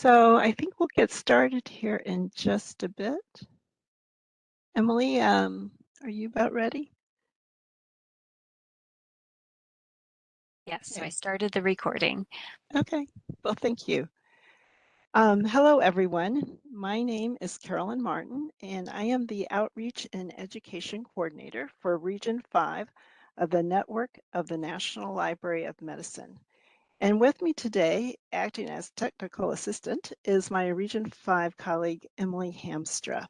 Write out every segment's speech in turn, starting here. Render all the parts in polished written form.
So I think we'll get started here in just a bit. Emily, are you about ready? Yes, so I started the recording. Okay, well, thank you. Hello, everyone. My name is Carolyn Martin, and I am the Outreach and Education Coordinator for Region 5 of the Network of the National Library of Medicine. And with me today, acting as technical assistant, is my Region 5 colleague, Emily Hamstra.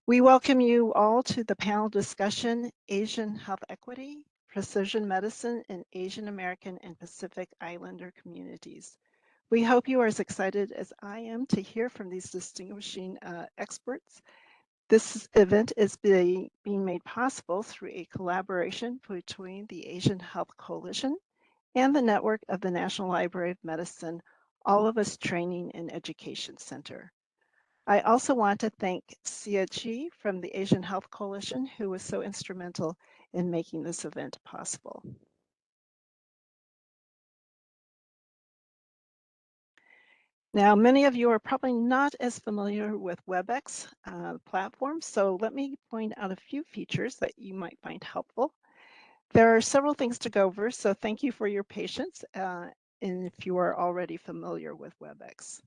We welcome you all to the panel discussion, Asian Health Equity, Precision Medicine in Asian American and Pacific Islander Communities. We hope you are as excited as I am to hear from these distinguishing experts. This event is being made possible through a collaboration between the Asian Health Coalition and the network of the National Library of Medicine, All of Us Training and Education Center. I also want to thank Sia Chi from the Asian Health Coalition, who was so instrumental in making this event possible. Now, many of you are probably not as familiar with WebEx platform, so let me point out a few features that you might find helpful. There are several things to go over, so thank you for your patience, and if you are already familiar with WebEx.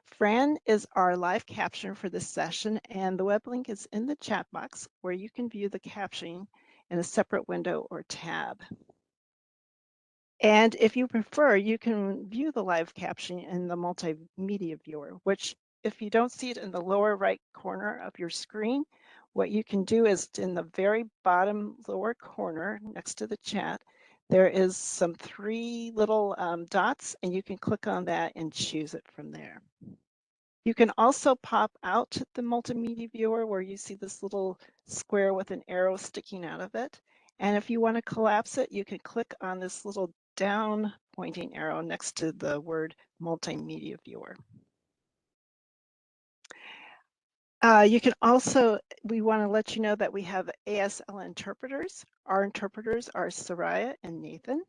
Fran is our live captioner for this session, and the web link is in the chat box where you can view the captioning in a separate window or tab. And if you prefer, you can view the live captioning in the multimedia viewer, which if you don't see it in the lower right corner of your screen, what you can do is in the very bottom lower corner next to the chat, there is some three little dots, and you can click on that and choose it from there. You can also pop out the multimedia viewer where you see this little square with an arrow sticking out of it. And if you want to collapse it, you can click on this little down pointing arrow next to the word multimedia viewer. You can also, we want to let you know that we have ASL interpreters. Our interpreters are Soraya and Nathan,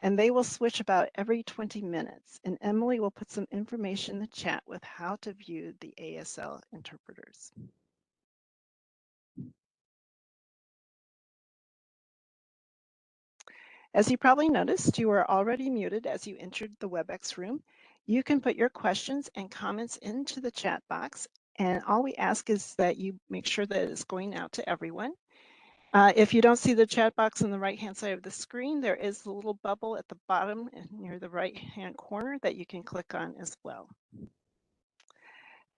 and they will switch about every 20 minutes. And Emily will put some information in the chat with how to view the ASL interpreters. As you probably noticed, you are already muted as you entered the WebEx room. You can put your questions and comments into the chat box, and all we ask is that you make sure that it's going out to everyone. If you don't see the chat box on the right-hand side of the screen, there is a little bubble at the bottom near the right-hand corner that you can click on as well.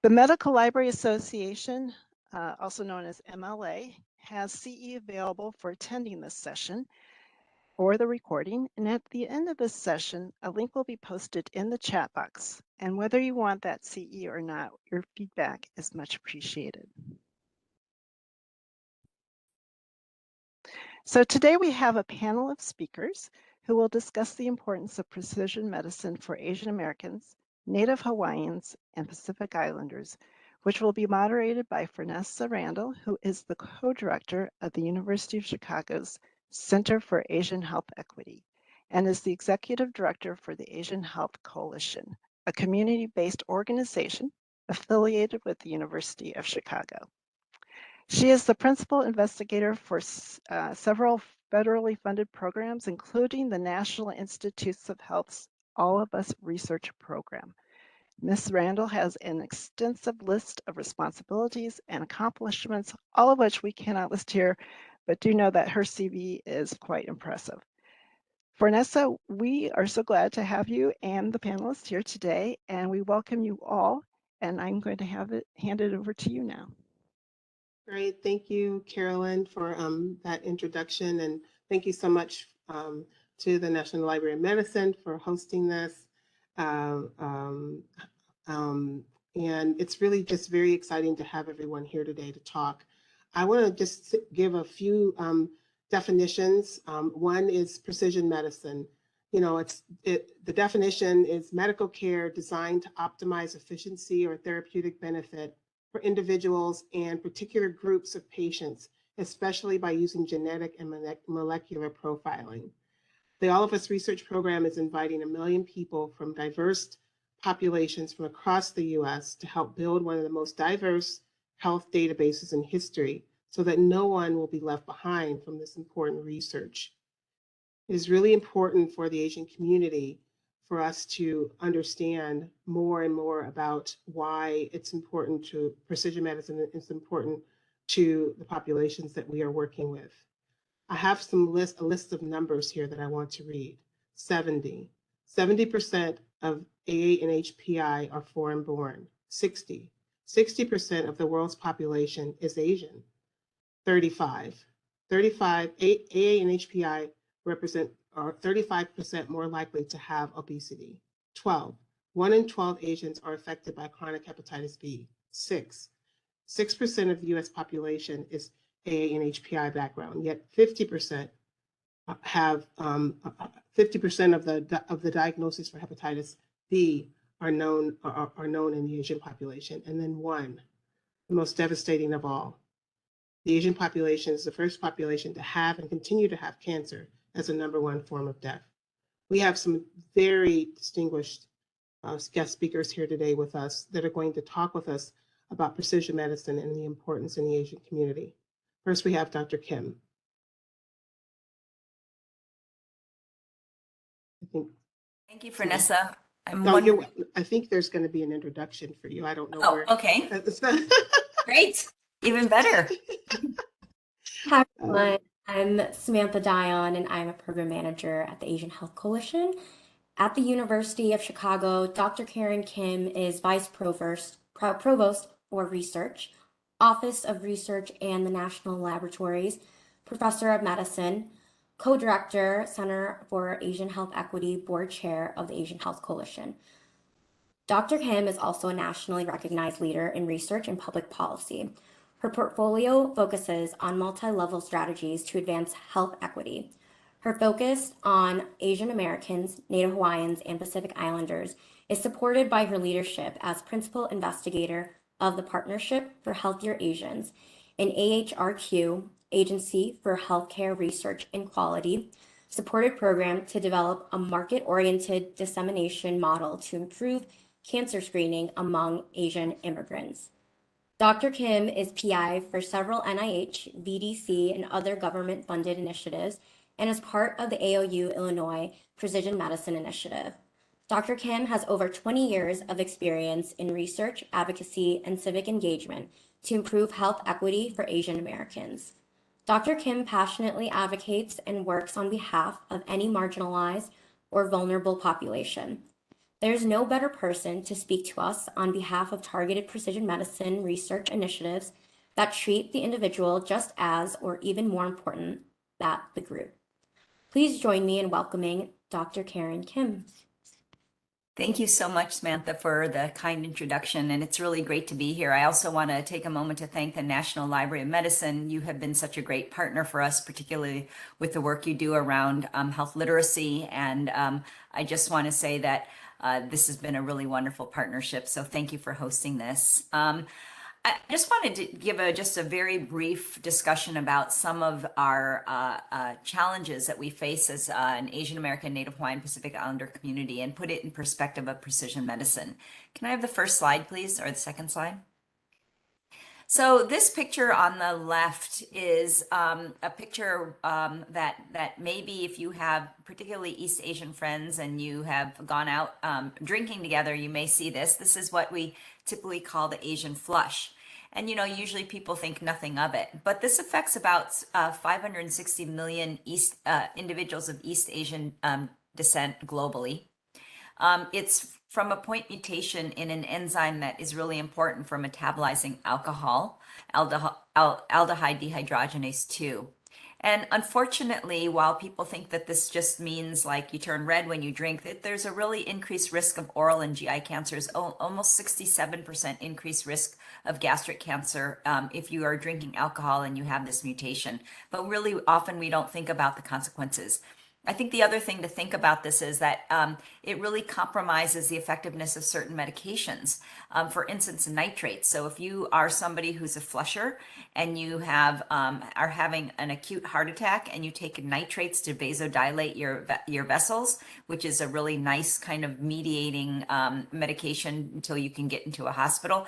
The Medical Library Association, also known as MLA, has CE available for attending this session or the recording, and at the end of this session, a link will be posted in the chat box. And whether you want that CE or not, your feedback is much appreciated. So today we have a panel of speakers who will discuss the importance of precision medicine for Asian Americans, Native Hawaiians, and Pacific Islanders, which will be moderated by Vanessa Randall, who is the co-director of the University of Chicago's Center for Asian Health Equity, and is the executive director for the Asian Health Coalition, a community-based organization affiliated with the University of Chicago. She is the principal investigator for several federally funded programs, including the National Institutes of Health's All of Us research program. Ms. Randall has an extensive list of responsibilities and accomplishments, all of which we cannot list here, but do know that her CV is quite impressive. Vanessa, we are so glad to have you and the panelists here today, and we welcome you all, and I'm going to hand it over to you now. Great, thank you, Carolyn, for that introduction, and thank you so much to the National Library of Medicine for hosting this. And it's really just very exciting to have everyone here today to talk. I want to just give a few definitions. One is precision medicine. You know, the definition is medical care designed to optimize efficiency or therapeutic benefit for individuals and particular groups of patients, especially by using genetic and molecular profiling. The All of Us research program is inviting 1 million people from diverse populations from across the US to help build one of the most diverse health databases in history so that no one will be left behind from this important research. It is really important for the Asian community for us to understand more and more about why it's important to precision medicine. It's important to the populations that we are working with. I have a list of numbers here that I want to read. 70% of AANHPI are foreign born. 60% of the world's population is Asian. 35 AANHPI are 35% more likely to have obesity. 12, 1 in 12 Asians are affected by chronic hepatitis B. 6% of the US population is AANHPI background, yet 50% have 50% of the diagnoses for hepatitis B are known in the Asian population. And then one, the most devastating of all, the Asian population is the first population to have and continue to have cancer as a #1 form of death. We have some very distinguished guest speakers here today with us that are going to talk with us about precision medicine and the importance in the Asian community. First, we have Dr. Kim. Thank you, Vanessa. I think there's going to be an introduction for you. I don't know where. Okay. Great. Even better. Hi, everyone. I'm Samantha Dion, and I'm a program manager at the Asian Health Coalition. At the University of Chicago, Dr. Karen Kim is Vice Provost for Research, Office of Research and the National Laboratories, Professor of Medicine, Co-Director, Center for Asian Health Equity, Board Chair of the Asian Health Coalition. Dr. Kim is also a nationally recognized leader in research and public policy. Her portfolio focuses on multi-level strategies to advance health equity. Her focus on Asian Americans, Native Hawaiians, and Pacific Islanders is supported by her leadership as principal investigator of the Partnership for Healthier Asians, an AHRQ, Agency for Healthcare Research and Quality, supported program to develop a market-oriented dissemination model to improve cancer screening among Asian immigrants. Dr. Kim is PI for several NIH, VDC, and other government-funded initiatives, and is part of the AOU Illinois Precision Medicine Initiative. Dr. Kim has over 20 years of experience in research, advocacy, and civic engagement to improve health equity for Asian Americans. Dr. Kim passionately advocates and works on behalf of any marginalized or vulnerable population. There's no better person to speak to us on behalf of targeted precision medicine research initiatives that treat the individual just as, or even more important, that the group. Please join me in welcoming Dr. Karen Kim. Thank you so much, Samantha, for the kind introduction, and it's really great to be here. I also want to take a moment to thank the National Library of Medicine. You have been such a great partner for us, particularly with the work you do around health literacy, and I just want to say that this has been a really wonderful partnership, so thank you for hosting this. I just wanted to give just a very brief discussion about some of our challenges that we face as an Asian American, Native Hawaiian, Pacific Islander community and put it in perspective of precision medicine. Can I have the first slide, please, or the second slide? So this picture on the left is a picture that maybe if you have particularly East Asian friends and you have gone out drinking together, you may see this. This is what we typically call the Asian flush. And, you know, usually people think nothing of it, but this affects about 560 million individuals of East Asian descent globally. It's from a point mutation in an enzyme that is really important for metabolizing alcohol, aldehyde dehydrogenase 2. And unfortunately, while people think that this just means like you turn red when you drink, there's a really increased risk of oral and GI cancers, almost 67% increased risk of gastric cancer if you are drinking alcohol and you have this mutation. But really often we don't think about the consequences. I think the other thing to think about this is that it really compromises the effectiveness of certain medications. For instance, nitrates. So if you are somebody who's a flusher and you have are having an acute heart attack and you take nitrates to vasodilate your vessels, which is a really nice kind of mediating medication until you can get into a hospital,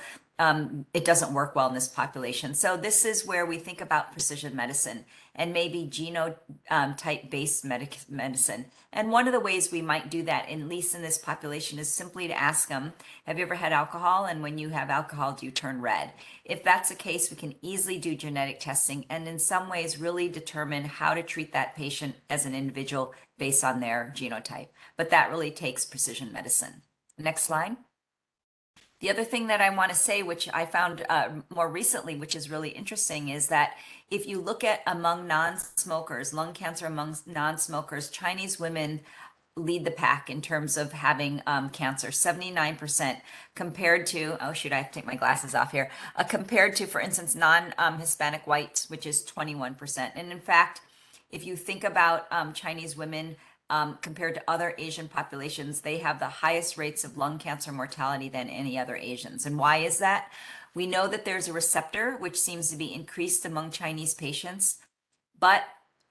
it doesn't work well in this population. So this is where we think about precision medicine and maybe genotype-based medicine. And one of the ways we might do that, at least in this population, is simply to ask them, have you ever had alcohol? And when you have alcohol, do you turn red? If that's the case, we can easily do genetic testing and in some ways really determine how to treat that patient as an individual based on their genotype. But that really takes precision medicine. Next slide. The other thing that I want to say, which I found more recently, which is really interesting, is that if you look at among non-smokers, lung cancer among non-smokers, Chinese women lead the pack in terms of having cancer, 79% compared to, oh shoot, I have to take my glasses off here, compared to, for instance, non-Hispanic whites, which is 21%. And in fact, if you think about Chinese women, compared to other Asian populations, they have the highest rates of lung cancer mortality than any other Asians. And why is that? We know that there's a receptor which seems to be increased among Chinese patients, but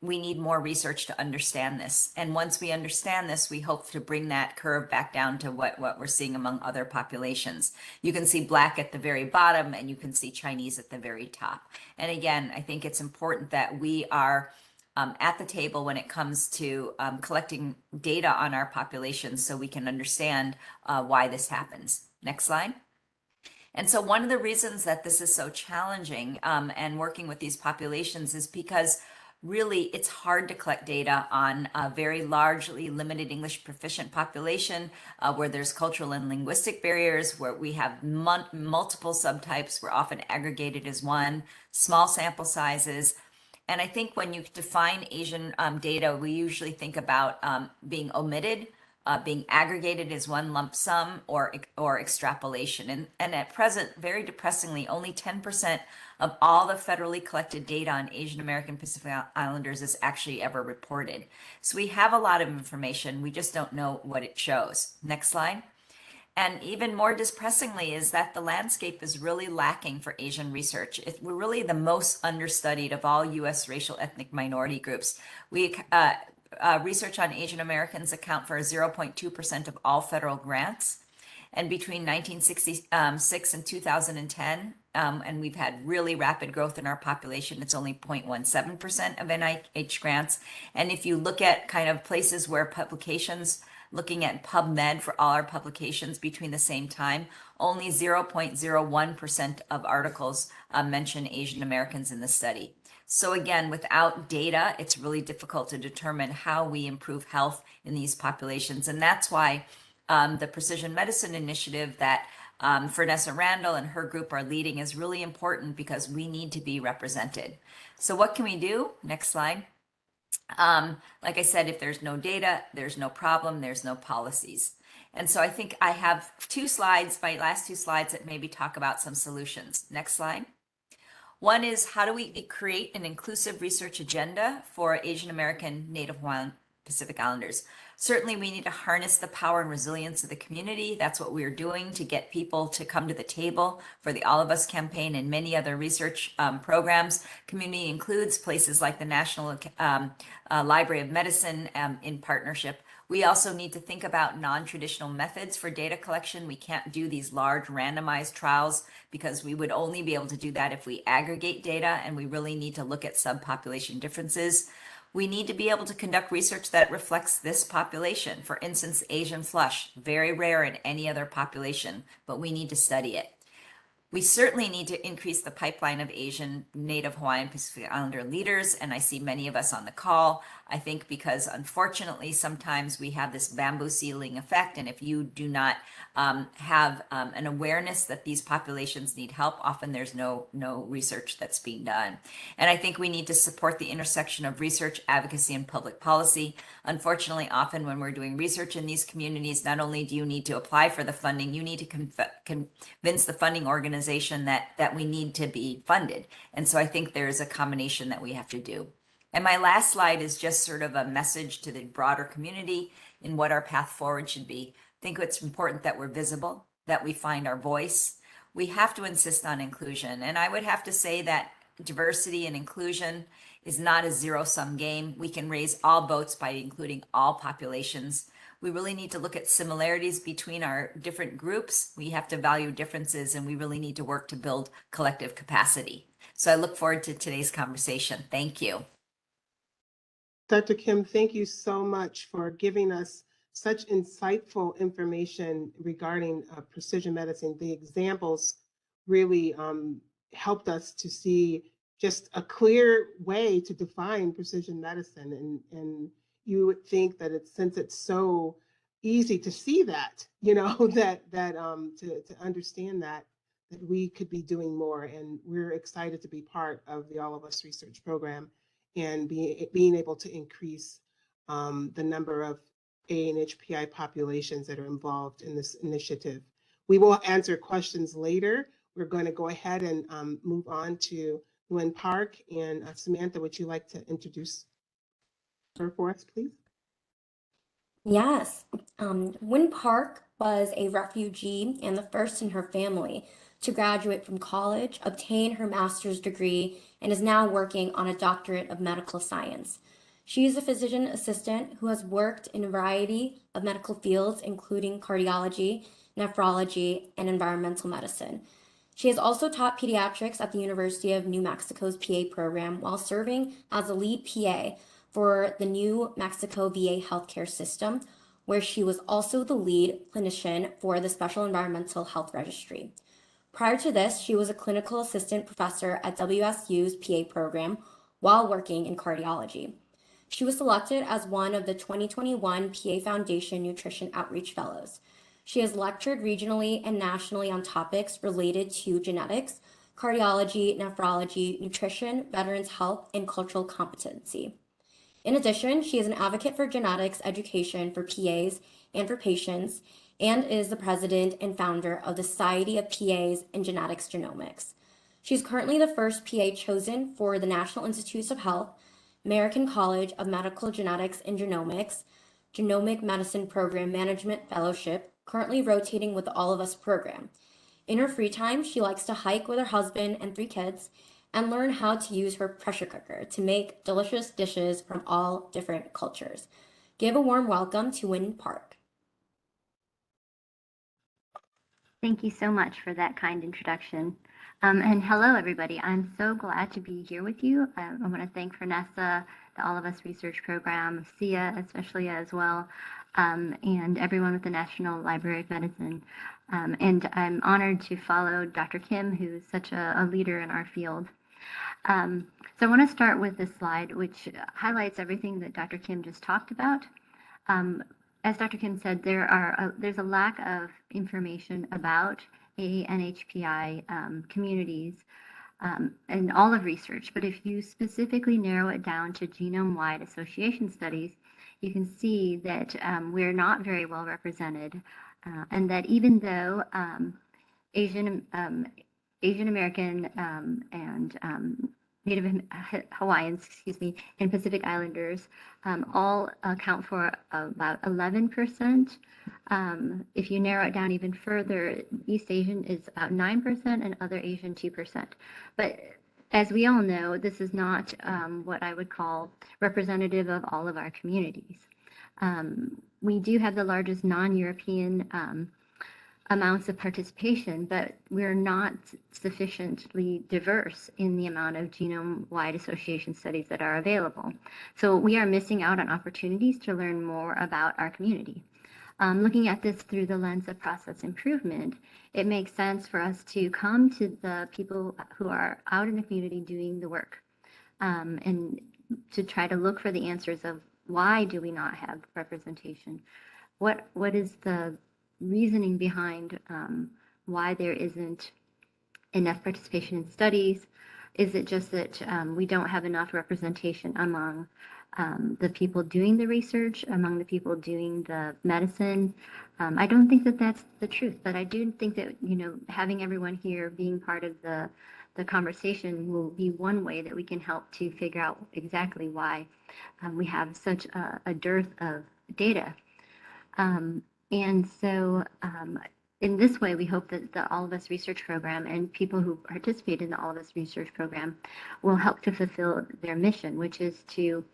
we need more research to understand this. And once we understand this, we hope to bring that curve back down to what we're seeing among other populations. You can see Black at the very bottom and you can see Chinese at the very top. And again, I think it's important that we are at the table when it comes to collecting data on our populations so we can understand why this happens. Next slide. And so one of the reasons that this is so challenging and working with these populations is because really it's hard to collect data on a very largely limited English proficient population where there's cultural and linguistic barriers, where we have multiple subtypes, we're often aggregated as one, small sample sizes. And I think when you define Asian data, we usually think about being omitted, being aggregated as one lump sum, or extrapolation. And at present, very depressingly, only 10% of all the federally collected data on Asian American Pacific Islanders is actually ever reported. So we have a lot of information, we just don't know what it shows. Next slide. And even more depressingly is that the landscape is really lacking for Asian research. We're really the most understudied of all U.S. racial ethnic minority groups. Research on Asian Americans account for 0.2% of all federal grants. And between 1966 and 2010, and we've had really rapid growth in our population, it's only 0.17% of NIH grants. And if you look at kind of places where publications, looking at PubMed for all our publications between the same time, only 0.01% of articles mention Asian Americans in the study. So again, without data, it's really difficult to determine how we improve health in these populations. And that's why the Precision Medicine Initiative that Fernessa Randall and her group are leading is really important, because we need to be represented. So what can we do? Next slide. Like I said, if there's no data, there's no problem, there's no policies. And so I think I have two slides, my last two slides, that maybe talk about some solutions. Next slide. One is, how do we create an inclusive research agenda for Asian American, Native Hawaiian, Pacific Islanders? Certainly, we need to harness the power and resilience of the community. That's what we're doing to get people to come to the table for the All of Us campaign and many other research programs. Community includes places like the National Library of Medicine in partnership. We also need to think about non-traditional methods for data collection. We can't do these large randomized trials because we would only be able to do that if we aggregate data, and we really need to look at subpopulation differences. We need to be able to conduct research that reflects this population. For instance, Asian flush, very rare in any other population, but we need to study it. We certainly need to increase the pipeline of Asian, Native Hawaiian, Pacific Islander leaders, and I see many of us on the call. I think because unfortunately sometimes we have this bamboo ceiling effect, and if you do not have an awareness that these populations need help, often there's no research that's being done. And I think we need to support the intersection of research, advocacy, and public policy. Unfortunately, often when we're doing research in these communities, not only do you need to apply for the funding, you need to convince the funding organization that we need to be funded. And so I think there's a combination that we have to do. And my last slide is just sort of a message to the broader community in what our path forward should be. I think it's important that we're visible, that we find our voice. We have to insist on inclusion. And I would have to say that diversity and inclusion is not a zero-sum game. We can raise all boats by including all populations. We really need to look at similarities between our different groups. We have to value differences, and we really need to work to build collective capacity. So I look forward to today's conversation. Thank you. Dr. Kim, thank you so much for giving us such insightful information regarding precision medicine. The examples really helped us to see just a clear way to define precision medicine. And you would think that since it's so easy to see that, you know, to understand that we could be doing more. And we're excited to be part of the All of Us research program and being able to increase the number of AANHPI populations that are involved in this initiative. We will answer questions later. We're going to go ahead and move on to Nguyen Park. And Samantha, would you like to introduce her for us, please? Yes. Nguyen Park was a refugee and the first in her family to graduate from college, obtain her master's degree, and is now working on a doctorate of medical science. She is a physician assistant who has worked in a variety of medical fields, including cardiology, nephrology, and environmental medicine. She has also taught pediatrics at the University of New Mexico's PA program while serving as a lead PA for the New Mexico VA healthcare system, where she was also the lead clinician for the Special Environmental Health Registry. Prior to this, she was a clinical assistant professor at WSU's PA program while working in cardiology. She was selected as one of the 2021 PA Foundation Nutrition Outreach Fellows. She has lectured regionally and nationally on topics related to genetics, cardiology, nephrology, nutrition, veterans health, and cultural competency. In addition, she is an advocate for genetics education for PAs and for patients, and is the president and founder of the Society of PAs and Genetics Genomics. She's currently the first PA chosen for the National Institutes of Health, American College of Medical Genetics and Genomics, Genomic Medicine Program Management Fellowship, currently rotating with the All of Us program. In her free time, she likes to hike with her husband and 3 kids and learn how to use her pressure cooker to make delicious dishes from all different cultures. Give a warm welcome to Nguyen Park. Thank you so much for that kind introduction. And hello, everybody. I'm so glad to be here with you. I want to thank Vanessa, the All of Us Research Program, Sia, especially as well, and everyone with the National Library of Medicine. And I'm honored to follow Dr. Kim, who's such a leader in our field. So I want to start with this slide, which highlights everything that Dr. Kim just talked about. As Dr. Kim said, there's a lack of information about AANHPI communities in all of research, but if you specifically narrow it down to genome-wide association studies, you can see that we're not very well represented, and that even though Asian American and Native Hawaiians, and Pacific Islanders all account for about 11%. If you narrow it down even further, East Asian is about 9% and other Asian 2%. But as we all know, this is not what I would call representative of all of our communities. We do have the largest non-European amounts of participation, but we're not sufficiently diverse in the amount of genome-wide association studies that are available. So we are missing out on opportunities to learn more about our community. Looking at this through the lens of process improvement, it makes sense for us to come to the people who are out in the community doing the work, and to try to look for the answers of why do we not have representation? What is the reasoning behind why there isn't enough participation in studies? Is it just that we don't have enough representation among the people doing the research, among the people doing the medicine? I don't think that that's the truth, but I do think that, having everyone here being part of the the conversation will be one way that we can help to figure out exactly why we have such a dearth of data. And so in this way, we hope that the All of Us research program and people who participate in the All of Us research program will help to fulfill their mission, which is to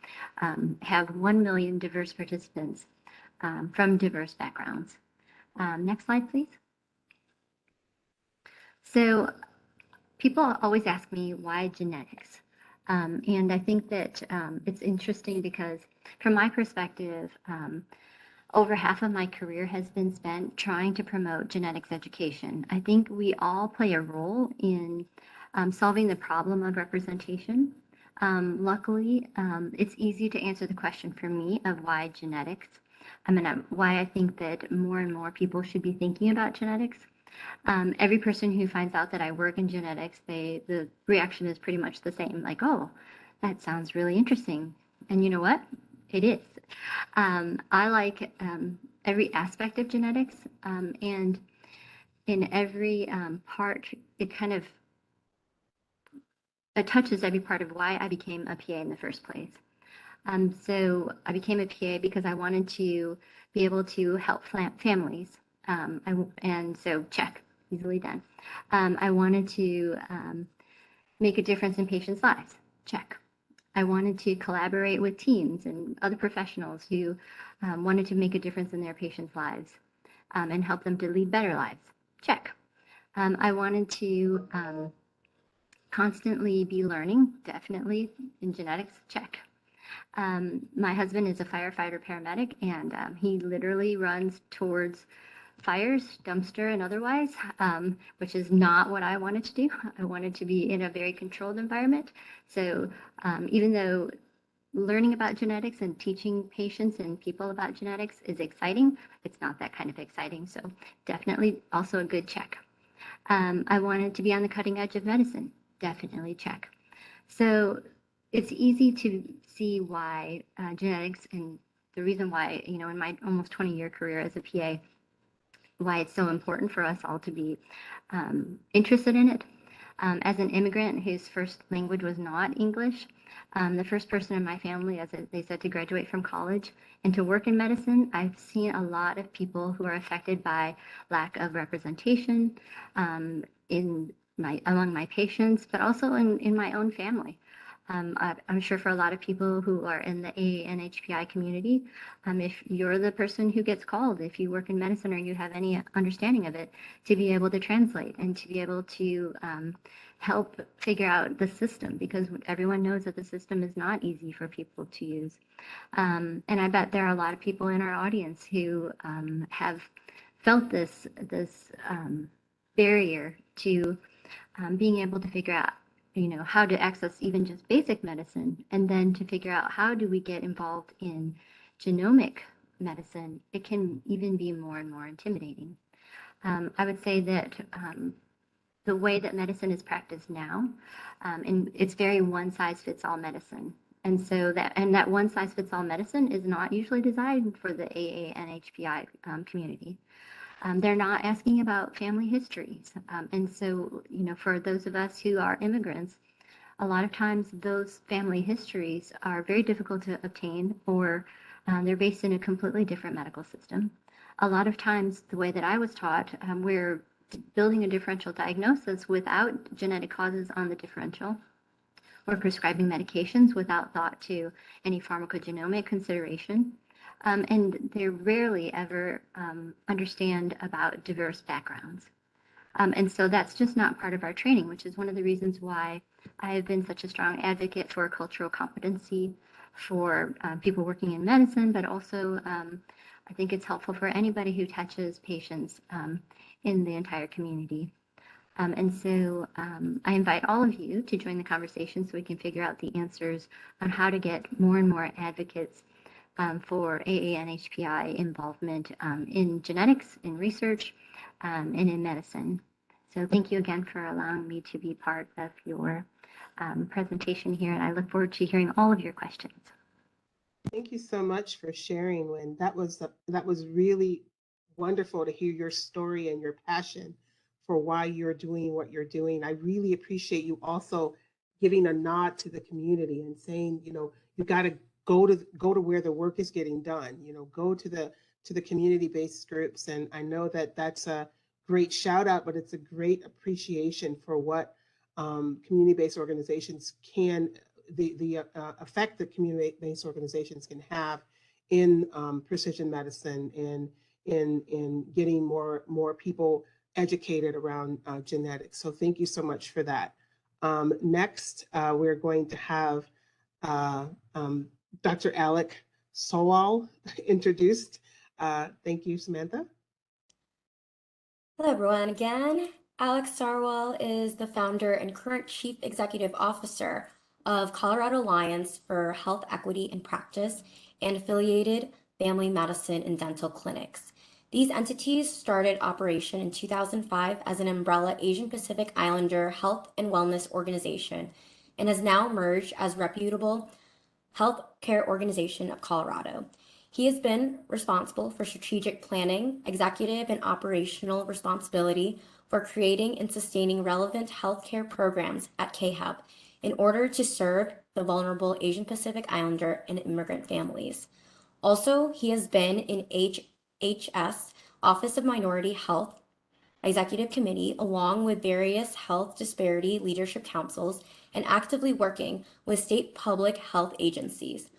have 1 million diverse participants from diverse backgrounds. Next slide, please. So people always ask me, why genetics? And I think that it's interesting because from my perspective, over half of my career has been spent trying to promote genetics education. I think we all play a role in solving the problem of representation. Luckily, it's easy to answer the question for me of why genetics. Why I think that more and more people should be thinking about genetics. Every person who finds out that I work in genetics, the reaction is pretty much the same, like, oh, that sounds really interesting. And you know what? It is. I like every aspect of genetics, and in every part, it touches every part of why I became a PA in the first place. So I became a PA because I wanted to be able to help families, and so check, easily done. I wanted to make a difference in patients' lives, check. I wanted to collaborate with teams and other professionals who wanted to make a difference in their patients' lives and help them to lead better lives. Check. I wanted to constantly be learning, definitely, in genetics. Check. My husband is a firefighter paramedic, and he literally runs towards fires, dumpster and otherwise, which is not what I wanted to do. I wanted to be in a very controlled environment. So even though learning about genetics and teaching patients and people about genetics is exciting, it's not that kind of exciting. So definitely also a good check. I wanted to be on the cutting edge of medicine. Definitely check. So it's easy to see why genetics, and the reason why, in my almost 20-year career as a PA, why it's so important for us all to be interested in it. As an immigrant whose first language was not English, the first person in my family, as they said, to graduate from college and to work in medicine, I've seen a lot of people who are affected by lack of representation among my patients, but also in my own family. I'm sure for a lot of people who are in the AANHPI community, if you're the person who gets called, if you work in medicine or you have any understanding of it, to be able to translate and to be able to help figure out the system, because everyone knows that the system is not easy for people to use. And I bet there are a lot of people in our audience who have felt this barrier to being able to figure out how to access even just basic medicine, and then to figure out how do we get involved in genomic medicine. It can even be more and more intimidating. I would say that the way that medicine is practiced now, and it's very one-size-fits-all medicine. And so that one-size-fits-all medicine is not usually designed for the AANHPI community. They're not asking about family histories. And so, for those of us who are immigrants, a lot of times those family histories are very difficult to obtain, or they're based in a completely different medical system. A lot of times, the way that I was taught, we're building a differential diagnosis without genetic causes on the differential, or prescribing medications without thought to any pharmacogenomic consideration. And they rarely ever understand about diverse backgrounds. And so that's just not part of our training, which is one of the reasons why I have been such a strong advocate for cultural competency for people working in medicine, but also I think it's helpful for anybody who touches patients in the entire community. And so I invite all of you to join the conversation so we can figure out the answers on how to get more and more advocates for AANHPI involvement in genetics, in research, and in medicine. So thank you again for allowing me to be part of your presentation here, and I look forward to hearing all of your questions. Thank you so much for sharing, Lynn. That was really wonderful to hear your story and your passion for why you're doing what you're doing. I really appreciate you also giving a nod to the community and saying, you know, you got to go to where the work is getting done. You know, go to the community-based groups. And I know that that's a great shout out, but it's a great appreciation for what community-based organizations can, the effect that community-based organizations can have in precision medicine and in getting more people educated around genetics. So thank you so much for that. Next, we're going to have Dr. Alec Sowell introduced. Thank you, Samantha. Hello, everyone. Again, Alex Sarwal is the founder and current Chief Executive Officer of Colorado Alliance for Health Equity in Practice and affiliated family medicine and dental clinics. These entities started operation in 2005 as an umbrella Asian Pacific Islander health and wellness organization and has now merged as reputable healthcare organization of Colorado. He has been responsible for strategic planning, executive and operational responsibility for creating and sustaining relevant healthcare programs at KHEP in order to serve the vulnerable Asian Pacific Islander and immigrant families. Also, he has been in HHS, Office of Minority Health Executive Committee, along with various health disparity leadership councils, and actively working with state public health agencies.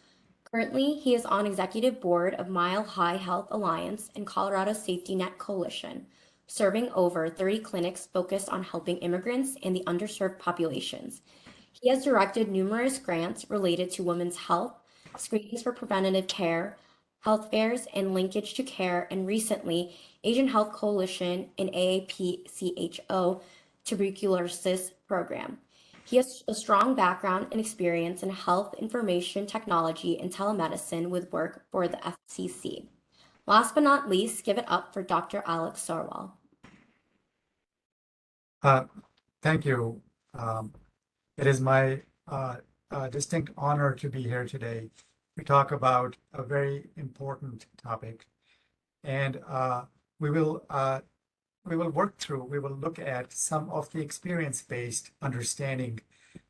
Currently, he is on executive board of Mile High Health Alliance and Colorado Safety Net Coalition, serving over 30 clinics focused on helping immigrants and the underserved populations. He has directed numerous grants related to women's health, screenings for preventative care, health fairs, and linkage to care, and recently, Asian Health Coalition and AAPCHO tuberculosis program. He has a strong background and experience in health information technology and telemedicine with work for the FCC. Last but not least, give it up for Dr. Alex Sarwal. Thank you. It is my distinct honor to be here today to talk about a very important topic. And we will look at some of the experience-based understanding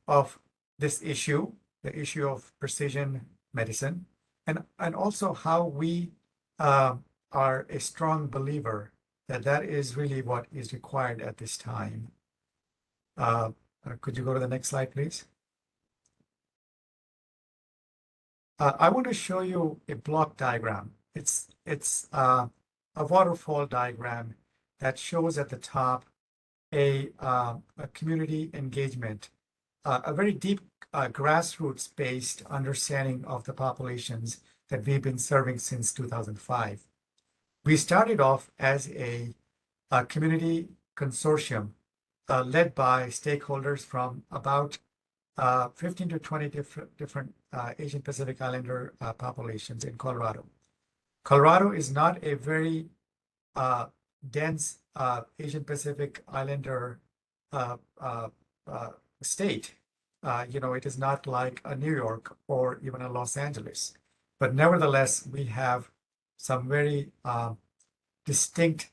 of this issue, the issue of precision medicine, and also how we are a strong believer that that is really what is required at this time. Could you go to the next slide, please? I want to show you a block diagram. It's a waterfall diagram that shows at the top a community engagement, a very deep grassroots-based understanding of the populations that we've been serving since 2005. We started off as a community consortium led by stakeholders from about 15 to 20 different Asian Pacific Islander populations in Colorado. Colorado is not a very dense Asian Pacific Islander state. It is not like a New York or even a Los Angeles. But nevertheless, we have some very distinct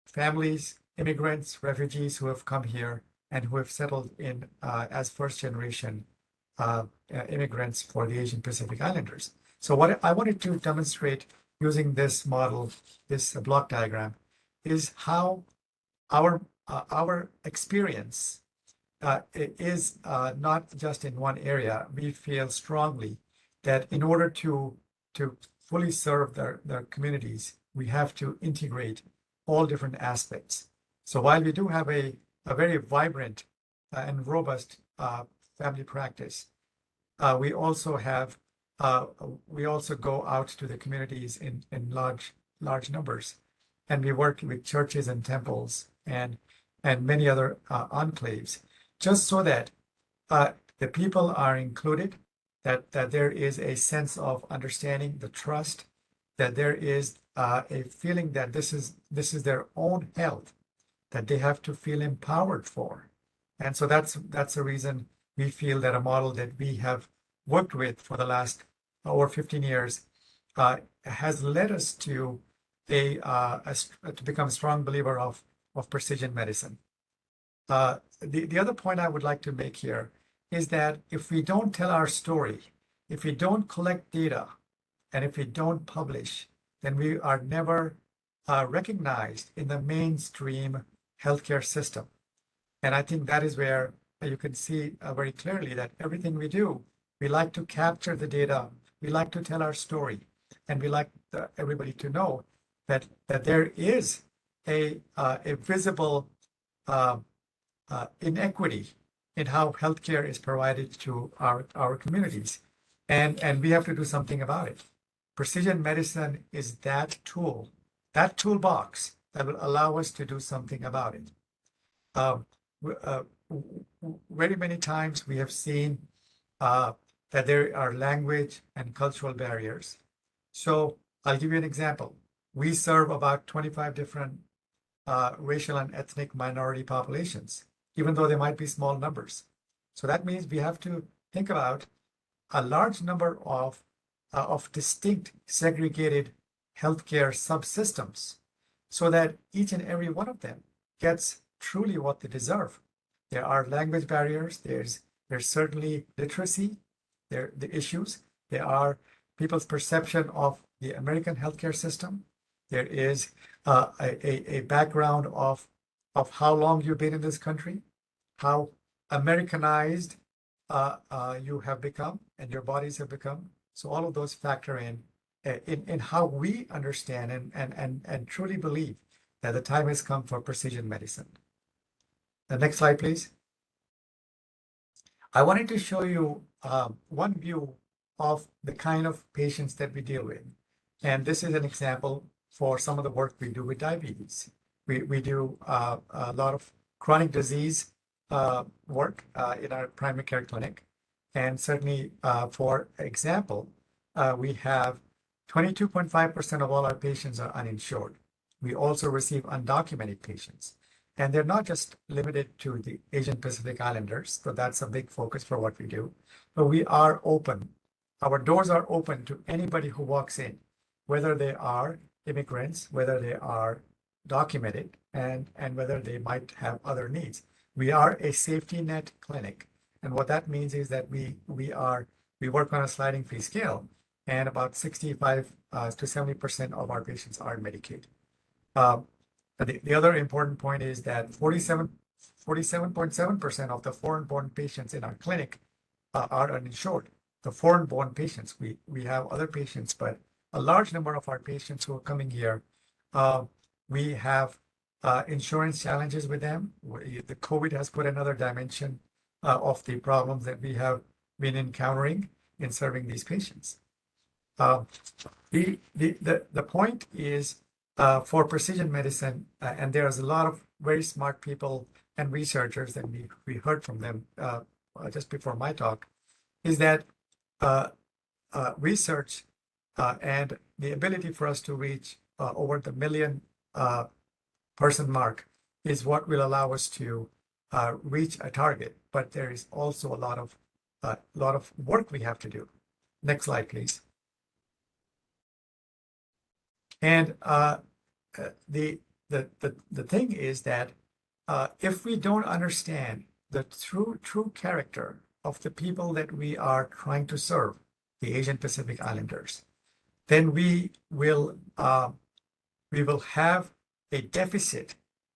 families, immigrants, refugees who have come here and who have settled in as first-generation immigrants for the Asian Pacific Islanders. So what I wanted to demonstrate using this model, this block diagram, is how our experience is not just in one area. We feel strongly that in order to fully serve their communities, we have to integrate all different aspects. So while we do have a very vibrant and robust family practice, we also go out to the communities in large numbers, and we work with churches and temples and many other enclaves, just so that the people are included, that there is a sense of understanding, the trust, that there is a feeling that this is their own health, that they have to feel empowered for. And so that's the reason we feel that a model that we have worked with for the last over 15 years has led us to to become a strong believer of precision medicine. The other point I would like to make here is that if we don't tell our story, if we don't collect data, and if we don't publish, then we are never recognized in the mainstream healthcare system. And I think that is where you can see very clearly that everything we do, we like to capture the data, we like to tell our story, and we like everybody to know that there is a visible inequity in how healthcare is provided to our communities, and we have to do something about it. Precision medicine is that tool, that toolbox that will allow us to do something about it. Very many times we have seen that there are language and cultural barriers. So I'll give you an example. We serve about 25 different racial and ethnic minority populations, even though they might be small numbers. So that means we have to think about a large number of distinct segregated healthcare subsystems so that each and every one of them gets truly what they deserve. There are language barriers. There's certainly literacy. The issues. There are people's perception of the American healthcare system. There is a background of how long you've been in this country, how Americanized you have become and your bodies have become. So all of those factor in how we understand and truly believe that the time has come for precision medicine. The next slide, please. I wanted to show you one view of the kind of patients that we deal with. And this is an example for some of the work we do with diabetes. We do a lot of chronic disease work in our primary care clinic. And certainly, for example, we have 22.5% of all our patients are uninsured. We also receive undocumented patients. And they're not just limited to the Asian Pacific Islanders, so that's a big focus for what we do. But we are open. Our doors are open to anybody who walks in, whether they are immigrants, whether they are documented, and whether they might have other needs. We are a safety net clinic. And what that means is that we work on a sliding fee scale, and about 65 to 70% of our patients are Medicaid. The other important point is that 47.7% of the foreign-born patients in our clinic are uninsured. The foreign-born patients, we have other patients, but a large number of our patients who are coming here, we have insurance challenges with them. The COVID has put another dimension of the problems that we have been encountering in serving these patients. The point is for precision medicine, and there's a lot of very smart people and researchers, and we heard from them just before my talk, is that research and the ability for us to reach over the 1 million person mark is what will allow us to reach a target. But there is also a lot of work we have to do. Next slide, please. And the thing is that if we don't understand the true character of the people that we are trying to serve, the Asian Pacific Islanders, then we will have a deficit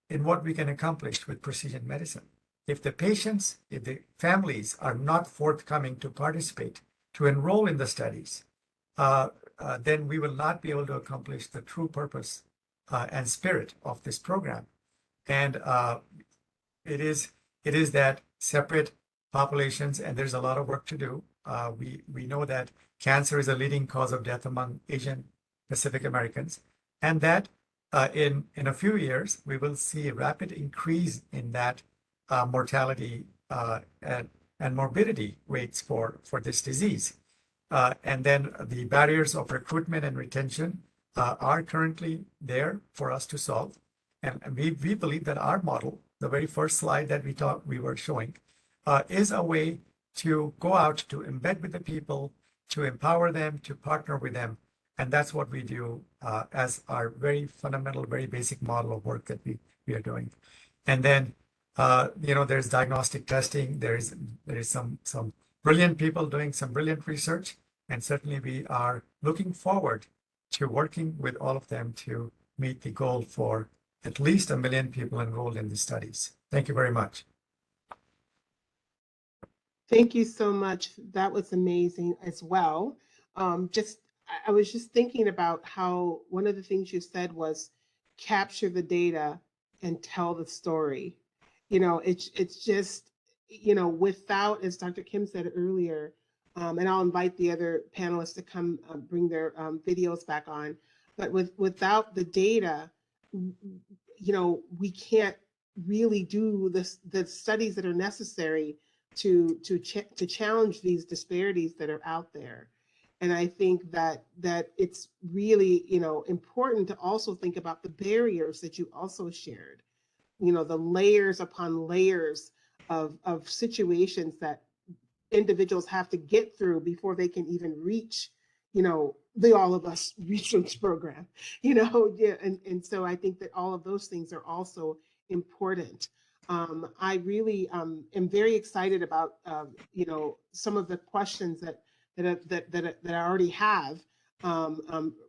in what we can accomplish with precision medicine. If the patients, if the families are not forthcoming to participate, to enroll in the studies, then we will not be able to accomplish the true purpose and spirit of this program. And it is that separate populations, and there's a lot of work to do. We know that cancer is a leading cause of death among Asian Pacific Americans, and that in a few years, we will see a rapid increase in that mortality and morbidity rates for this disease. And then the barriers of recruitment and retention are currently there for us to solve. And we believe that our model, the very first slide that we were showing, is a way to go out to embed with the people, to empower them, to partner with them, And that's what we do as our very fundamental, very basic model of work that we are doing. And then, there's diagnostic testing. There is some brilliant people doing some brilliant research. And certainly we are looking forward to working with all of them to meet the goal for at least 1 million people enrolled in the studies. Thank you very much. Thank you so much. That was amazing as well. I was just thinking about how one of the things you said was capture the data and tell the story. It's just, without, as Dr. Kim said earlier, and I'll invite the other panelists to come bring their videos back on, but without the data, we can't really do the studies that are necessary to challenge these disparities that are out there. And I think that it's really, important to also think about the barriers that you also shared, the layers upon layers of situations that individuals have to get through before they can even reach, the All of Us research program, yeah. And so I think that all of those things are also important. I really am very excited about, some of the questions that I already have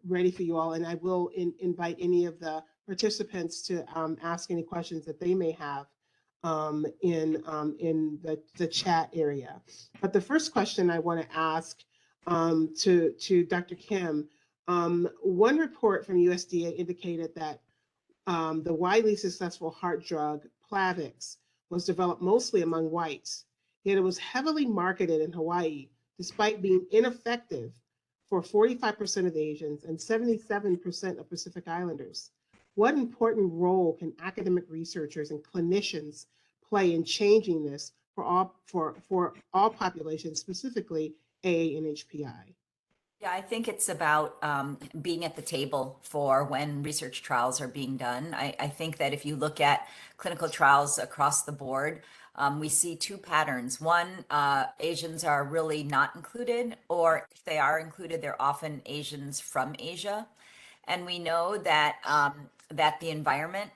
ready for you all. And I will invite any of the participants to ask any questions that they may have in the chat area. But the first question I want to ask to Dr. Kim, one report from USDA indicated that the widely successful heart drug Plavix was developed mostly among whites, yet it was heavily marketed in Hawaii, despite being ineffective for 45% of Asians and 77% of Pacific Islanders. What important role can academic researchers and clinicians play in changing this for all populations, specifically AANHPI? Yeah, I think it's about being at the table for when research trials are being done. I think that if you look at clinical trials across the board, we see two patterns. One, Asians are really not included, or if they are included, they're often Asians from Asia. And we know that that the environment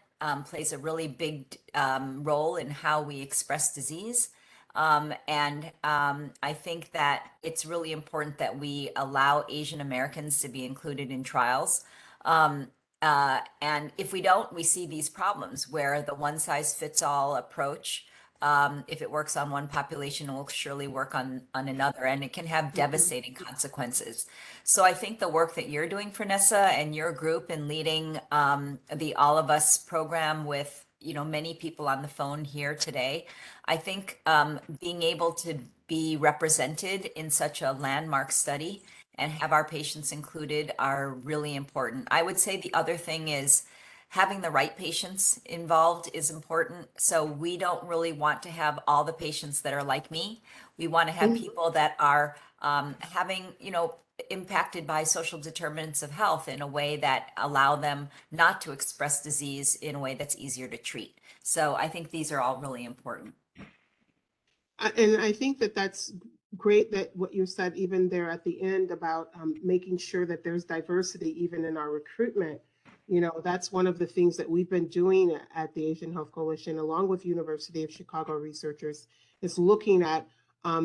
plays a really big role in how we express disease. I think that it's really important that we allow Asian Americans to be included in trials. And if we don't, we see these problems where the one size fits all approach, if it works on one population, it will surely work on another, and it can have devastating consequences. So I think the work that you're doing, Vanessa, and your group in leading the All of Us program with many people on the phone here today, I think being able to be represented in such a landmark study and have our patients included are really important. I would say the other thing is having the right patients involved is important. So we don't really want to have all the patients that are like me. We want to have people that are having, impacted by social determinants of health in a way that allow them not to express disease in a way that's easier to treat. So I think these are all really important. And I think that that's great that what you said even there at the end about making sure that there's diversity even in our recruitment. That's one of the things that we've been doing at the Asian Health Coalition, along with University of Chicago researchers, is looking at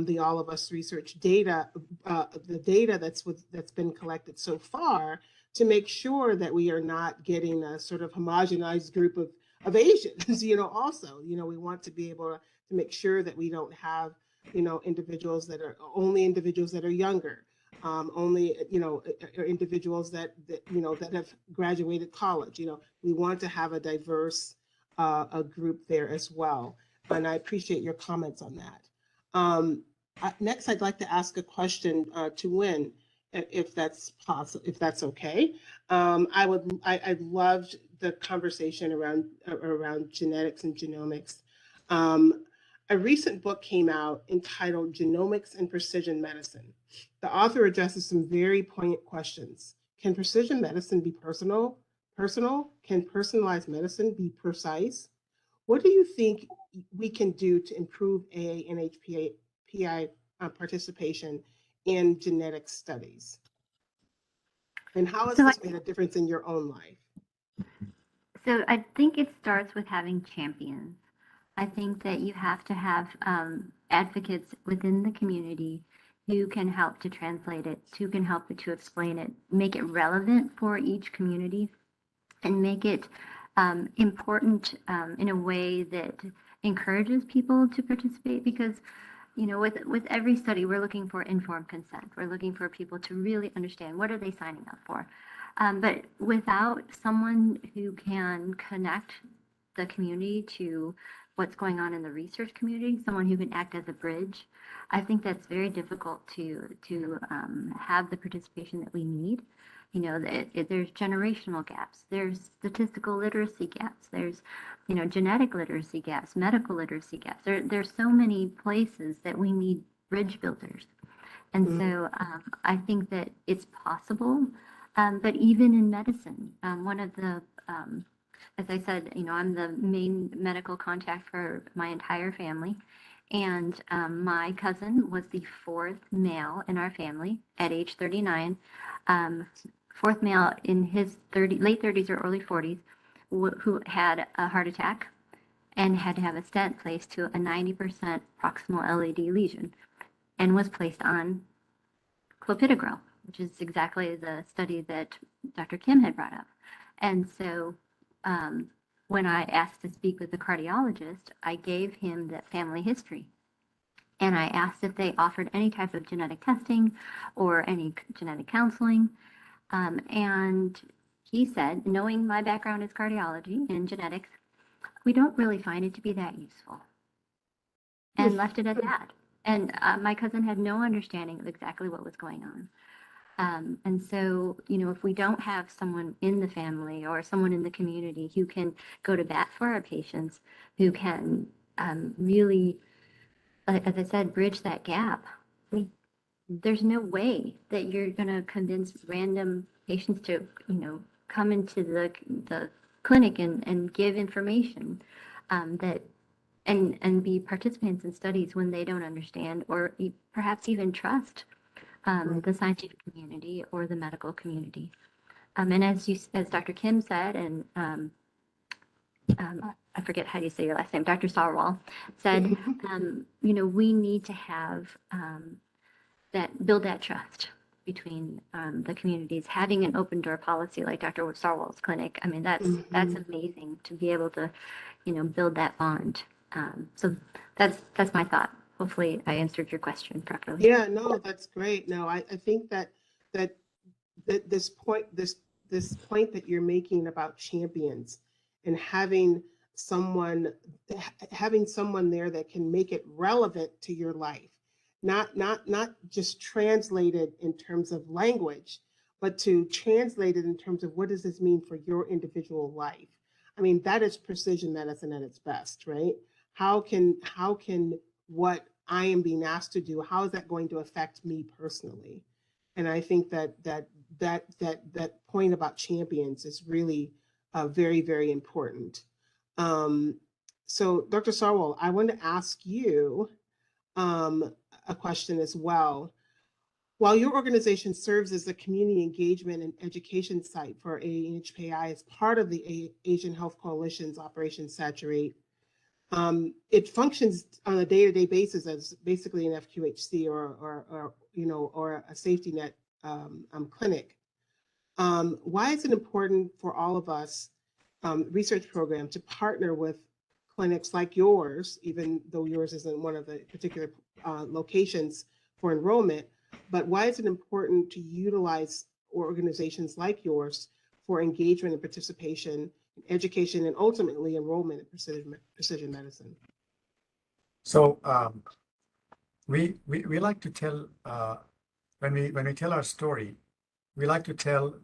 the All of Us research data, the data that's been collected so far, to make sure that we are not getting a sort of homogenized group of Asians. Also, we want to be able to make sure that we don't have, individuals that are younger. Only, individuals that have graduated college. We want to have a diverse group there as well. And I appreciate your comments on that. Next, I'd like to ask a question to Wynn, if that's possible, if that's okay. I loved the conversation around genetics and genomics. A recent book came out entitled Genomics and Precision Medicine. The author addresses some very poignant questions. Can precision medicine be personal? Can personalized medicine be precise? What do you think we can do to improve AANHPI participation in genetic studies? And how has So this made a difference in your own life? So I think it starts with having champions. I think that you have to have advocates within the community who can help to translate it, who can help to explain it, make it relevant for each community, and make it important in a way that encourages people to participate. Because, you know, with every study, we're looking for informed consent. We're looking for people to really understand what are they signing up for. But without someone who can connect the community to what's going on in the research community, someone who can act as a bridge, I think that's very difficult to have the participation that we need. You know, there's generational gaps, there's statistical literacy gaps, there's, you know, genetic literacy gaps, medical literacy gaps. There's so many places that we need bridge builders. And so I think that it's possible. But even in medicine, one of the, as I said, you know, I'm the main medical contact for my entire family. And my cousin was the fourth male in our family at age 39, fourth male in his late 30s or early 40s, who had a heart attack and had to have a stent placed to a 90% proximal LAD lesion and was placed on clopidogrel, which is exactly the study that Dr. Kim had brought up. And so when I asked to speak with the cardiologist, I gave him that family history. And I asked if they offered any type of genetic testing or any genetic counseling. And he said, knowing my background is cardiology and genetics, we don't really find it to be that useful. And left it at that. And my cousin had no understanding of exactly what was going on. And so, you know, if we don't have someone in the family or someone in the community who can go to bat for our patients, who can really, as I said, bridge that gap, there's no way that you're going to convince random patients to, you know, come into the clinic and give information that and be participants in studies when they don't understand or perhaps even trust the scientific community or the medical community. And as Dr. Kim said, and I forget how you say your last name, Dr. Sarwal said, you know, we need to have build that trust between the communities. Having an open door policy like Dr. Sarwal's clinic, I mean, that's amazing to be able to, you know, build that bond. So that's my thought. Hopefully I answered your question properly. Yeah, no, that's great. No, I think that this point that you're making about champions and having someone there that can make it relevant to your life, not just translate it in terms of language, but to translate it in terms of what does this mean for your individual life. I mean, that is precision medicine at its best, right? How can what I am being asked to do, how is that going to affect me personally? And I think that point about champions is really very, very important. So Dr. Sarwal, I want to ask you a question as well. While your organization serves as a community engagement and education site for AANHPI as part of the Asian Health Coalition's Operation Saturate, it functions on a day-to-day basis as basically an FQHC or a safety net clinic. Why is it important for all of us research program to partner with clinics like yours, even though yours isn't one of the particular locations for enrollment, but why is it important to utilize organizations like yours for engagement and participation, education, and ultimately enrollment in precision medicine? So we like to tell when we tell our story, we like to tell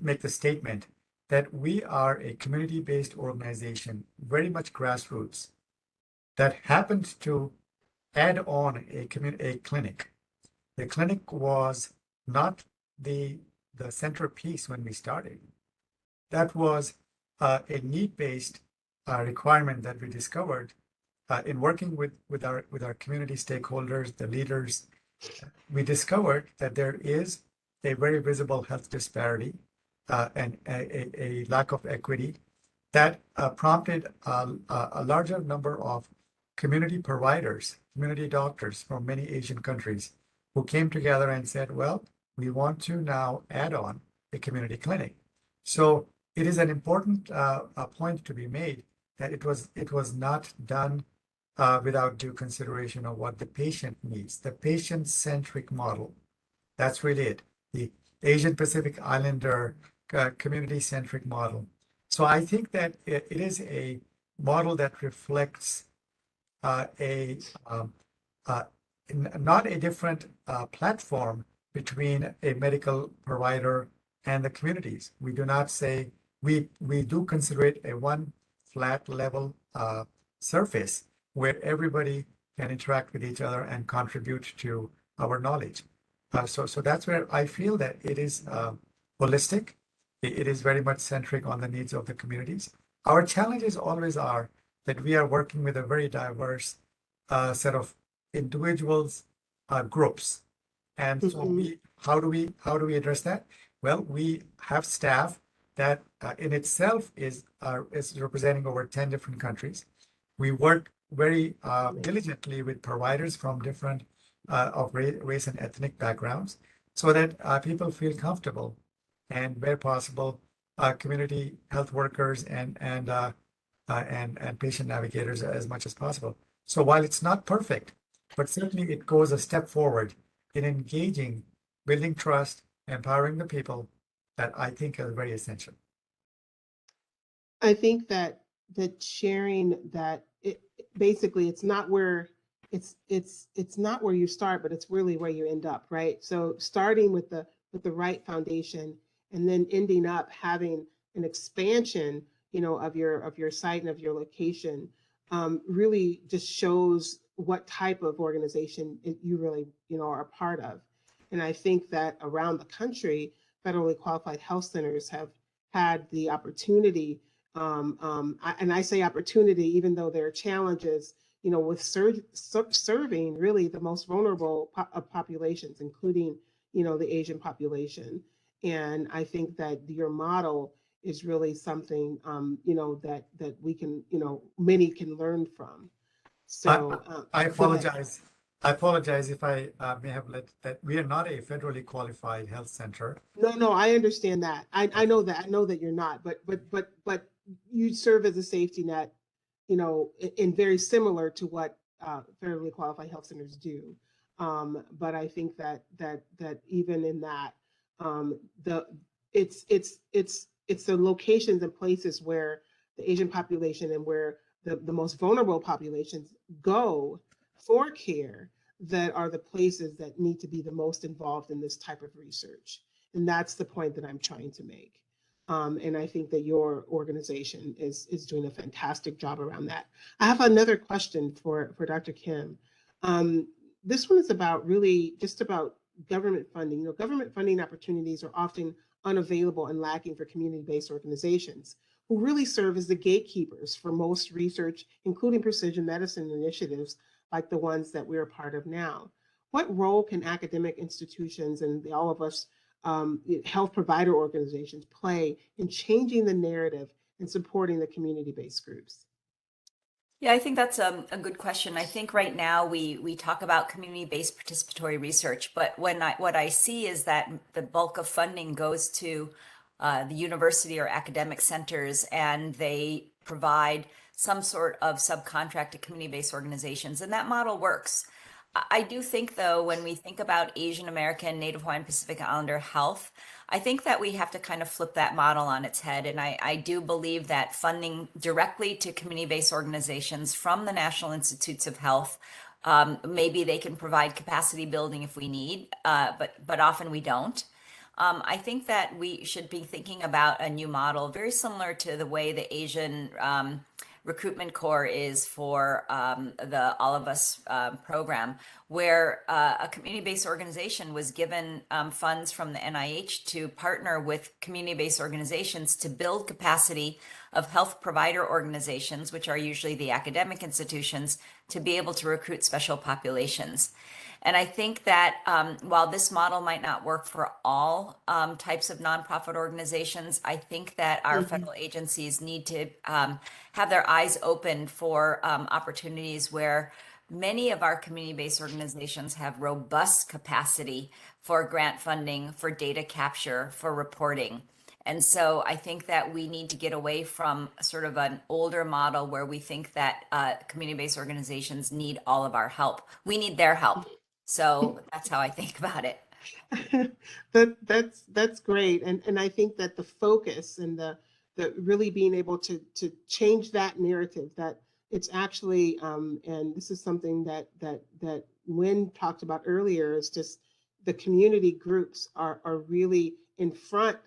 make the statement that we are a community-based organization, very much grassroots, that happened to add on a clinic. The clinic was not the centerpiece when we started. That was a need-based requirement that we discovered in working with our community stakeholders, the leaders. We discovered that there is a very visible health disparity and a lack of equity that prompted a larger number of community providers, community doctors from many Asian countries who came together and said, well, we want to now add on a community clinic. So it is an important point to be made that it was not done without due consideration of what the patient needs, the patient-centric model. That's really it, the Asian Pacific Islander community-centric model. So I think that it is a model that reflects not a different platform between a medical provider and the communities. We do not say, we do consider it a one flat level surface where everybody can interact with each other and contribute to our knowledge. So that's where I feel that it is holistic. It is very much centric on the needs of the communities. Our challenges always are that we are working with a very diverse set of individuals, groups. And so how do we address that? Well, we have staff that in itself is representing over 10 different countries. We work very diligently with providers from different of race and ethnic backgrounds so that people feel comfortable, and where possible, community health workers and patient navigators as much as possible. So while it's not perfect, but certainly it goes a step forward in engaging, building trust, empowering the people, that I think is very essential. I think that sharing that basically it's not where not where you start, but it's really where you end up, right? So starting with the right foundation and then ending up having an expansion, of your site and of your location, really just shows what type of organization you really, are a part of. And I think that around the country, federally qualified health centers have had the opportunity, and I say opportunity, even though there are challenges, with serving really the most vulnerable populations, including, the Asian population. And I think that your model is really something, that we can, many can learn from. So I apologize. I apologize if I may have let that. We are not a federally qualified health center. No, I understand that. I know that. I know that you're not, but you serve as a safety net, in very similar to what federally qualified health centers do. But I think that even in that, it's the locations and places where the Asian population and where the most vulnerable populations go for care that are the places that need to be the most involved in this type of research. And that's the point that I'm trying to make. And I think that your organization is doing a fantastic job around that. I have another question for Dr. Kim. This one is about really just about government funding. Government funding opportunities are often unavailable and lacking for community-based organizations who really serve as the gatekeepers for most research, including precision medicine initiatives like the ones that we're a part of now. What role can academic institutions and all of us health provider organizations play in changing the narrative and supporting the community-based groups? Yeah, I think that's a good question. I think right now we talk about community-based participatory research, but what I see is that the bulk of funding goes to the university or academic centers, and they provide some sort of subcontract to community-based organizations, and that model works. I do think, though, when we think about Asian American, Native Hawaiian, Pacific Islander health, I think that we have to kind of flip that model on its head. And I do believe that funding directly to community-based organizations from the National Institutes of Health, maybe they can provide capacity building if we need, but often we don't. I think that we should be thinking about a new model, very similar to the way the Asian Recruitment Corps is for the All of Us program, where a community-based organization was given funds from the NIH to partner with community-based organizations to build capacity of health provider organizations, which are usually the academic institutions, to be able to recruit special populations. And I think that while this model might not work for all types of nonprofit organizations, I think that our federal agencies need to have their eyes open for opportunities where many of our community-based organizations have robust capacity for grant funding, for data capture, for reporting. And so I think that we need to get away from sort of an older model where we think that community-based organizations need all of our help. We need their help. So that's how I think about it. That's great. And I think that the focus and the really being able to change that narrative, that it's actually and this is something that Lynn talked about earlier, is just the community groups are really in front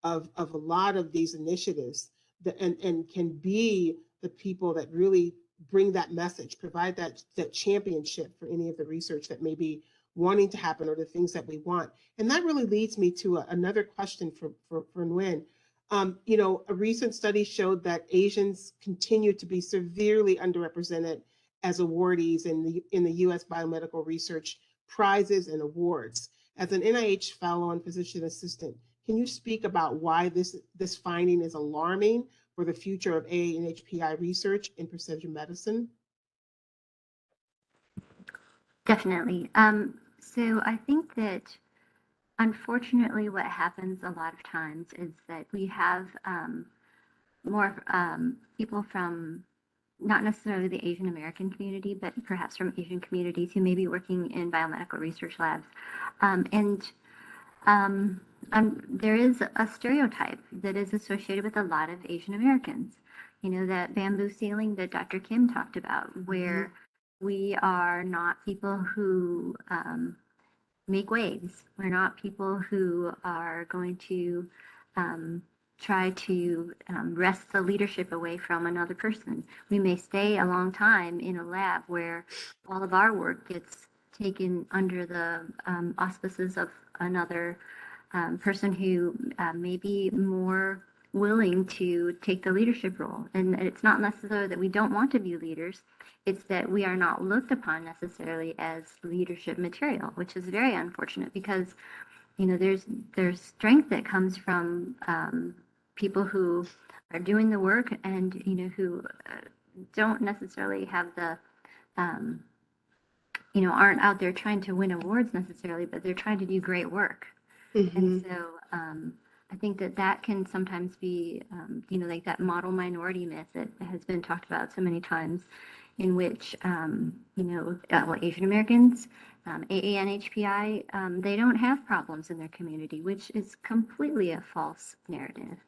of a lot of these initiatives that, and can be the people that really bring that message, provide that championship for any of the research that may be wanting to happen or the things that we want. And that really leads me to another question for Nguyen. You know, a recent study showed that Asians continue to be severely underrepresented as awardees in the U.S. biomedical research prizes and awards. As an NIH fellow and physician assistant, can you speak about why this finding is alarming for the future of AANHPI research in precision medicine? Definitely. So I think that unfortunately what happens a lot of times is that we have more people from not necessarily the Asian American community, but perhaps from Asian communities who may be working in biomedical research labs. There is a stereotype that is associated with a lot of Asian Americans. You know, that bamboo ceiling that Dr. Kim talked about, where we are not people who make waves. We're not people who are going to try to wrest the leadership away from another person. We may stay a long time in a lab where all of our work gets taken under the auspices of another person who may be more willing to take the leadership role. And it's not necessarily that we don't want to be leaders, it's that we are not looked upon necessarily as leadership material, which is very unfortunate because, you know, there's strength that comes from people who are doing the work and, you know, who don't necessarily have the you know, aren't out there trying to win awards necessarily, but they're trying to do great work. And so I think that can sometimes be, you know, like that model minority myth that has been talked about so many times, in which, you know, well, Asian Americans, AANHPI, they don't have problems in their community, which is completely a false narrative.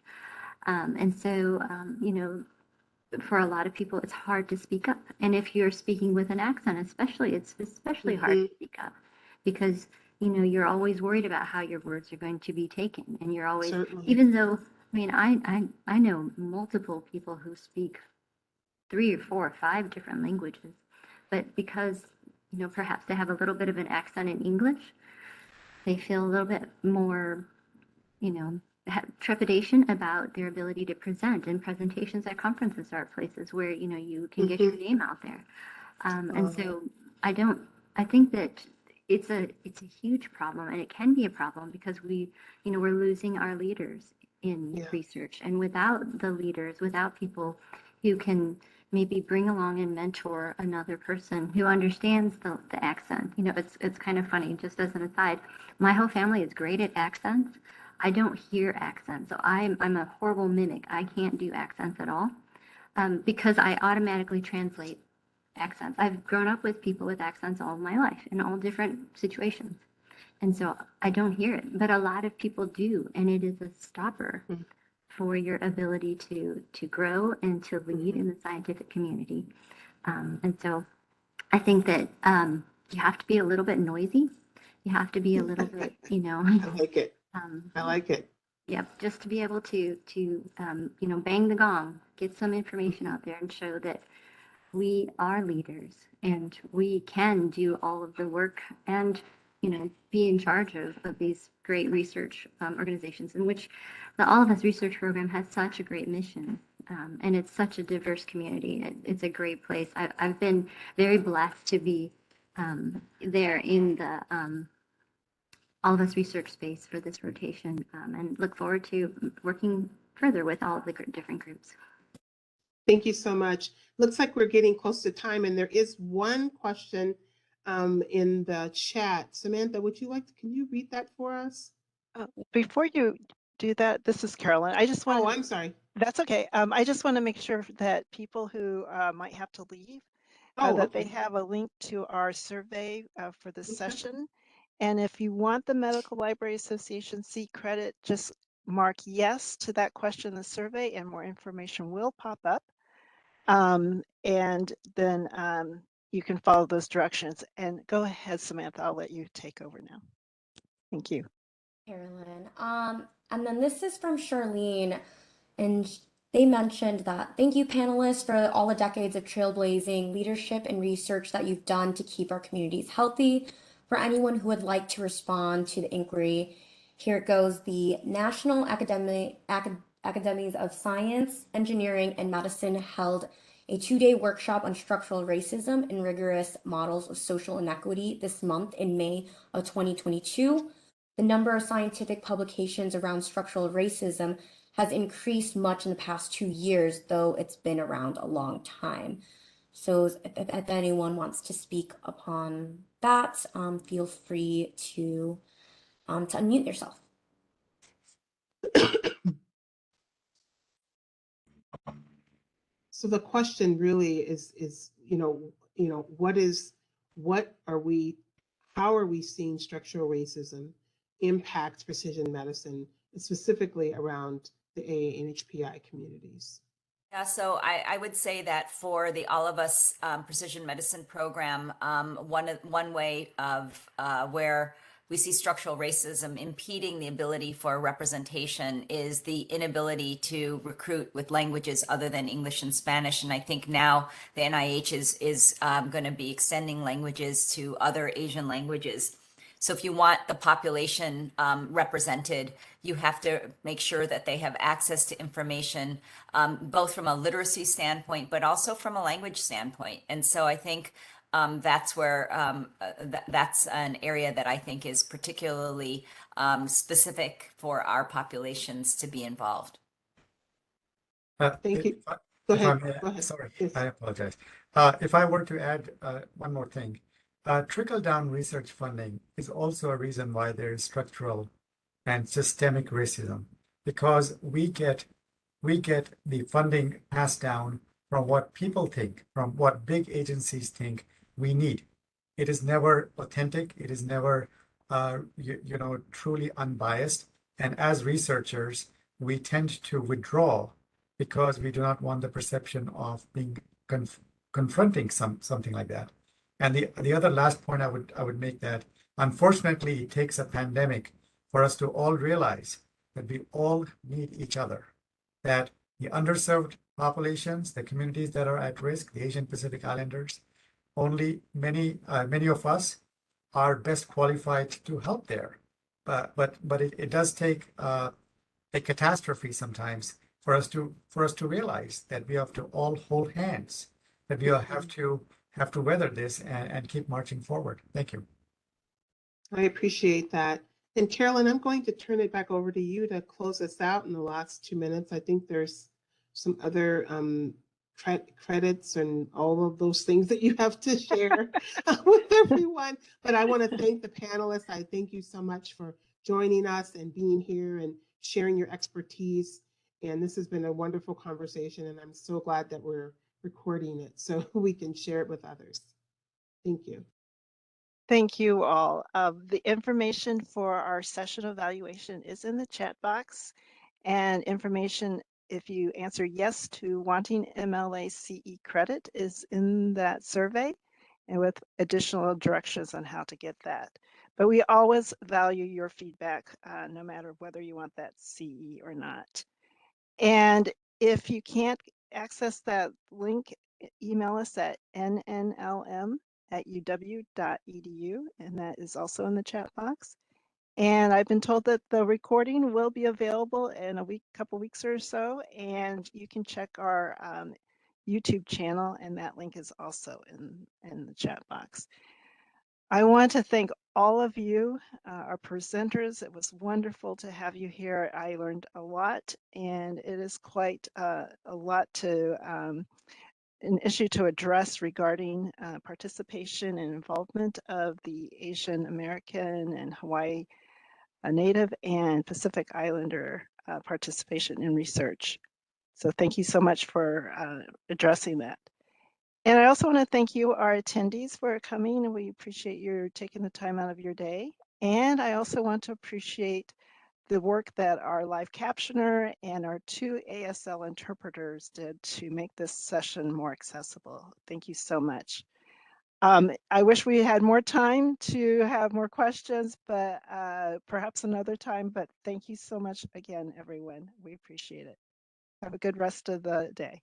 And so, you know, for a lot of people, it's hard to speak up. And if you're speaking with an accent, especially, it's especially hard to speak up because, you know, you're always worried about how your words are going to be taken. And you're always, even though, I mean, I know multiple people who speak 3 or 4 or 5 different languages, but because, you know, perhaps they have a little bit of an accent in English, they feel a little bit more, you know, trepidation about their ability to present, and presentations at conferences are places where, you know, you can get your name out there. And so I think that it's a huge problem, and it can be a problem because we, you know, we're losing our leaders in research, and without the leaders, without people who can maybe bring along and mentor another person who understands the accent. You know, it's kind of funny, just as an aside, my whole family is great at accents. I don't hear accents, so I'm a horrible mimic. I can't do accents at all because I automatically translate accents. I've grown up with people with accents all of my life in all different situations, and so I don't hear it. But a lot of people do, and it is a stopper for your ability to grow and to lead in the scientific community. And so I think that you have to be a little bit noisy. You have to be a little bit, you know. I like it. I like it. Yep, just to be able to you know, bang the gong, get some information out there and show that we are leaders and we can do all of the work and, you know, be in charge of these great research organizations, in which the All of Us research program has such a great mission. And it's such a diverse community. It's a great place. I've been very blessed to be there in the all of us research space for this rotation, and look forward to working further with all of the different groups. Thank you so much. Looks like we're getting close to time, and there is one question in the chat. Samantha, would you like to, can you read that for us? Before you do that, this is Carolyn. I just want Oh, I'm sorry. That's okay. I just want to make sure that people who might have to leave, that they have a link to our survey for this session. And if you want the Medical Library Association C credit, just mark yes to that question in the survey and more information will pop up. And then you can follow those directions. And go ahead, Samantha, I'll let you take over now. Thank you. Carolyn. And then this is from Charlene, and they mentioned that thank you, panelists, for all the decades of trailblazing leadership and research that you've done to keep our communities healthy. For anyone who would like to respond to the inquiry, here it goes. The National Academies of Science, Engineering, and Medicine held a 2-day workshop on structural racism and rigorous models of social inequity this month in May of 2022. The number of scientific publications around structural racism has increased much in the past 2 years, though it's been around a long time. So if anyone wants to speak upon that, feel free to unmute yourself. So the question really is how are we seeing structural racism impact precision medicine, specifically around the AANHPI communities? Yeah, so I would say that for the All of Us Precision Medicine program, one way of where we see structural racism impeding the ability for representation is the inability to recruit with languages other than English and Spanish. And I think now the NIH is going to be extending languages to other Asian languages. So if you want the population represented, you have to make sure that they have access to information, both from a literacy standpoint, but also from a language standpoint. And so I think that's where that's an area that I think is particularly specific for our populations to be involved. Thank you. Go ahead. Sorry, Yes. I apologize. If I were to add one more thing, trickle-down research funding is also a reason why there is structural and systemic racism, because we get the funding passed down from what people think, from what big agencies think we need. It is never authentic. It is never, truly unbiased. And as researchers, we tend to withdraw because we do not want the perception of being confronting something like that. And the other last point I would make that unfortunately it takes a pandemic for us to all realize that we all need each other, that the underserved populations, the communities that are at risk, the Asian Pacific Islanders, only many of us are best qualified to help there. But it does take a catastrophe sometimes for us to realize that we have to all hold hands, that we have to weather this and keep marching forward. Thank you. I appreciate that. And Carolyn, I'm going to turn it back over to you to close us out in the last 2 minutes. I think there's some other credits and all of those things that you have to share with everyone. But I want to thank the panelists. I thank you so much for joining us and being here and sharing your expertise. And this has been a wonderful conversation, and I'm so glad that we're recording it so we can share it with others. Thank you. Thank you all. The information for our session evaluation is in the chat box, and information if you answer yes to wanting MLA CE credit is in that survey, and with additional directions on how to get that. But we always value your feedback, no matter whether you want that CE or not. And if you can't access that link, email us at nnlm@uw.edu, and that is also in the chat box. And I've been told that the recording will be available in a couple weeks or so, and you can check our YouTube channel, and that link is also in the chat box. I want to thank all of you, our presenters. It was wonderful to have you here. I learned a lot, and it is quite a lot to an issue to address regarding participation and involvement of the Asian American and Hawaii Native and Pacific Islander participation in research. So thank you so much for addressing that. And I also want to thank you, our attendees, for coming. We appreciate your taking the time out of your day. And I also want to appreciate the work that our live captioner and our 2 ASL interpreters did to make this session more accessible. Thank you so much. I wish we had more time to have more questions, but perhaps another time. But thank you so much again, everyone. We appreciate it. Have a good rest of the day.